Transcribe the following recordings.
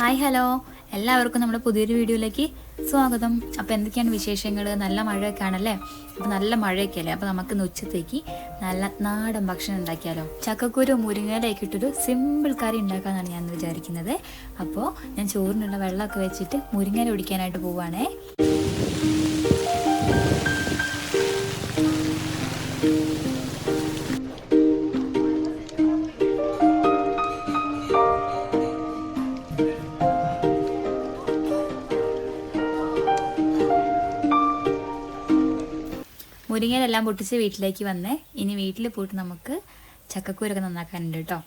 Hi hello, എല്ലാവർക്കും നമ്മുടെ പുതിയൊരു വീഡിയോയിലേക്ക് സ്വാഗതം. അപ്പോൾ എന്തൊക്കെയാണ് വിശേഷങ്ങൾ? നല്ല മഴയൊക്കെ ആണല്ലേ. അപ്പോൾ നല്ല മഴയൊക്കെ അല്ലേ. അപ്പോൾ നമുക്ക് ഉച്ചത്തേക്ക് നല്ല നാടൻ ഭക്ഷണം ഉണ്ടാക്കിയാലോ. ചക്കക്കുരു മുരിങ്ങയിലേക്ക് ഇട്ടൊരു സിമ്പിൾ കറി ഉണ്ടാക്കാമെന്നാണ് ഞാൻ വിചാരിക്കുന്നത്. അപ്പോൾ ഞാൻ ചോറിനുള്ള വെള്ളമൊക്കെ വെച്ചിട്ട് മുരിങ്ങയില ഒടിക്കാനായിട്ട് പോവുകയാണേ. മുരിങ്ങയിലെല്ലാം പൊട്ടിച്ച് വീട്ടിലേക്ക് വന്നേ. ഇനി വീട്ടിൽ പോയിട്ട് നമുക്ക് ചക്കക്കൂരൊക്കെ നന്നാക്കാനുണ്ട് കേട്ടോ.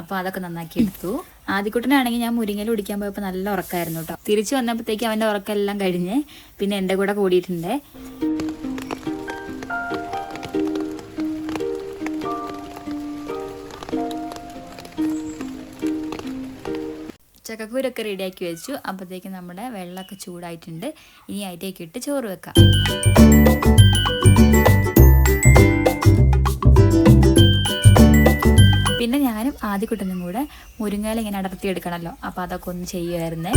അപ്പോൾ അതൊക്കെ നന്നാക്കി എടുത്തു. ആദ്യക്കുട്ടനാണെങ്കിൽ ഞാൻ മുരിങ്ങയില ഒടിക്കാൻ പോയപ്പോൾ നല്ല ഉറക്കമായിരുന്നു കേട്ടോ. തിരിച്ചു വന്നപ്പോഴത്തേക്ക് അവൻ്റെ ഉറക്കമെല്ലാം കഴിഞ്ഞ് പിന്നെ എൻ്റെ കൂടെ കൂടിയിട്ടുണ്ട്. ചക്കക്കൂരൊക്കെ റെഡിയാക്കി വെച്ചു. അപ്പോഴത്തേക്ക് നമ്മുടെ വെള്ളമൊക്കെ ചൂടായിട്ടുണ്ട്. ഇനി അതിലേക്ക് ഇട്ട് ചോറ് വെക്കാം. പിന്നെ ഞാനും ആദ്യക്കുട്ടനും കൂടെ മുരിങ്ങയില ഇങ്ങനെ അടർത്തിയെടുക്കണമല്ലോ. അപ്പോൾ അതൊക്കെ ഒന്ന് ചെയ്യുമായിരുന്നേ.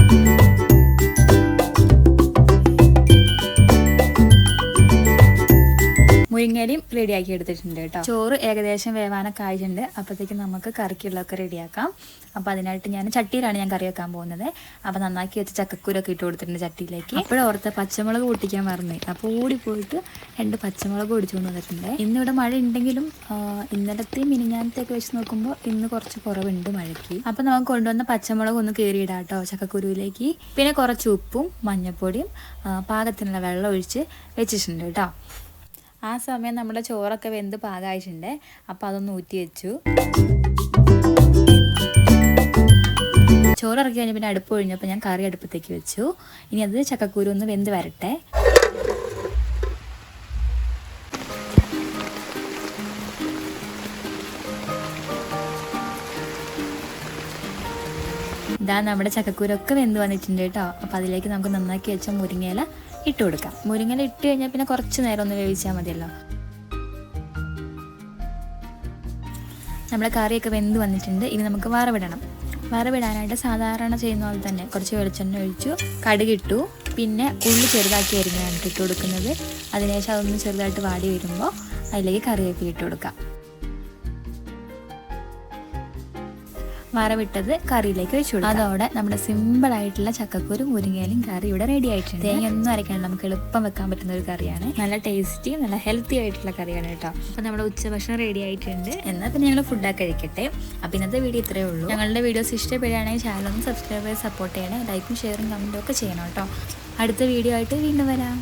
മുരിങ്ങയിലയും റെഡിയാക്കി എടുത്തിട്ടുണ്ട് കേട്ടോ. ചോറ് ഏകദേശം വേവാനൊക്കെ ആയിട്ടുണ്ട്. അപ്പോഴത്തേക്ക് നമുക്ക് കറിക്കുള്ളതൊക്കെ റെഡിയാക്കാം. അപ്പോൾ അതിനായിട്ട് ഞാൻ ചട്ടിയിലാണ് ഞാൻ കറി വെക്കാൻ പോകുന്നത്. അപ്പോൾ നന്നാക്കി വെച്ച് ചക്കക്കൂരൊക്കെ ഇട്ട് കൊടുത്തിട്ടുണ്ട് ചട്ടിയിലേക്ക്. അപ്പോഴോർത്ത് പച്ചമുളക് പൊട്ടിക്കാൻ മറന്നു. അപ്പോൾ ഓടിപ്പോയിട്ട് 2 പച്ചമുളക് പൊടിച്ചുകൊണ്ട് വന്നിട്ടുണ്ട്. ഇന്നിവിടെ മഴ ഉണ്ടെങ്കിലും ഇന്നലത്തെയും മിനിഞ്ഞാന്നത്തെയൊക്കെ വെച്ച് നോക്കുമ്പോൾ ഇന്ന് കുറച്ച് കുറവുണ്ട് മഴയ്ക്ക്. അപ്പോൾ നമുക്ക് കൊണ്ടുവന്ന പച്ചമുളക് ഒന്ന് കീറിയിടാം കേട്ടോ ചക്കക്കുരുവിലേക്ക്. പിന്നെ കുറച്ച് ഉപ്പും മഞ്ഞൾപ്പൊടിയും പാകത്തിനുള്ള വെള്ളം ഒഴിച്ച് വെച്ചിട്ടുണ്ട് കേട്ടോ. ആ സമയം നമ്മുടെ ചോറൊക്കെ വെന്ത് പാകമായിട്ടുണ്ട്. അപ്പോൾ അതൊന്ന് ഊറ്റി വെച്ചു. ചോറ് ഇറക്കി കഴിഞ്ഞാൽ പിന്നെ അടുപ്പ് ഒഴിഞ്ഞപ്പോൾ ഞാൻ കറി അടുപ്പത്തേക്ക് വെച്ചു. ഇനി അത് ചക്കക്കുരു ഒന്ന് വെന്ത് വരട്ടെ. ഇതാ നമ്മുടെ ചക്കക്കൂരൊക്കെ വെന്ത് വന്നിട്ടുണ്ട് കേട്ടോ. അപ്പോൾ അതിലേക്ക് നമുക്ക് നന്നാക്കി വെച്ച മുരിങ്ങയില ഇട്ട് കൊടുക്കാം. മുരിങ്ങയില ഇട്ട് കഴിഞ്ഞാൽ പിന്നെ കുറച്ച് നേരം ഒന്ന് വേവിച്ചാൽ മതിയല്ലോ. നമ്മുടെ കറിയൊക്കെ വെന്ത് വന്നിട്ടുണ്ട്. ഇനി നമുക്ക് വറവിടണം. വറവിടാനായിട്ട് സാധാരണ ചെയ്യുന്ന പോലെ തന്നെ കുറച്ച് വെളിച്ചെണ്ണ ഒഴിച്ചു, കടുകിട്ടു, പിന്നെ ഉള്ളി ചെറുതാക്കി അരിഞ്ഞാണ് ഇട്ട് കൊടുക്കുന്നത്. അതിനുശേഷം അതൊന്ന് ചെറുതായിട്ട് വാടി വരുമ്പോൾ അതിലേക്ക് കറിവേപ്പില ഇട്ട് കൊടുക്കാം. വറവിട്ടത് കറിയിലേക്ക് വെച്ചു കൊടുക്കാം. അതോടെ നമ്മുടെ സിമ്പിൾ ആയിട്ടുള്ള ചക്കക്കുരു മുരിങ്ങയിലും കറി ഇവിടെ റെഡി ആയിട്ടുണ്ട്. തേങ്ങയൊന്നും അരയ്ക്കണം, നമുക്ക് എളുപ്പം വെക്കാൻ പറ്റുന്ന ഒരു കറിയാണ്. നല്ല ടേസ്റ്റി നല്ല ഹെൽത്തി ആയിട്ടുള്ള കറിയാണ് കേട്ടോ. അപ്പോൾ നമ്മുടെ ഉച്ചഭക്ഷണം റെഡി ആയിട്ടുണ്ട്. എന്നാൽ പിന്നെ ഞങ്ങൾ ഫുഡൊക്കെ കഴിക്കട്ടെ. അപ്പോൾ ഇന്നത്തെ വീഡിയോ ഇത്രയേ ഉള്ളൂ. ഞങ്ങളുടെ വീഡിയോസ് ഇഷ്ടപ്പെടുകയാണെങ്കിൽ ചാനലൊന്ന് സബ്സ്ക്രൈബ് ചെയ്ത് സപ്പോർട്ട് ചെയ്യണം. ലൈക്കും ഷെയറും കമൻറ്റും ഒക്കെ ചെയ്യണം കേട്ടോ. അടുത്ത വീഡിയോ ആയിട്ട് വീണ്ടും വരാം.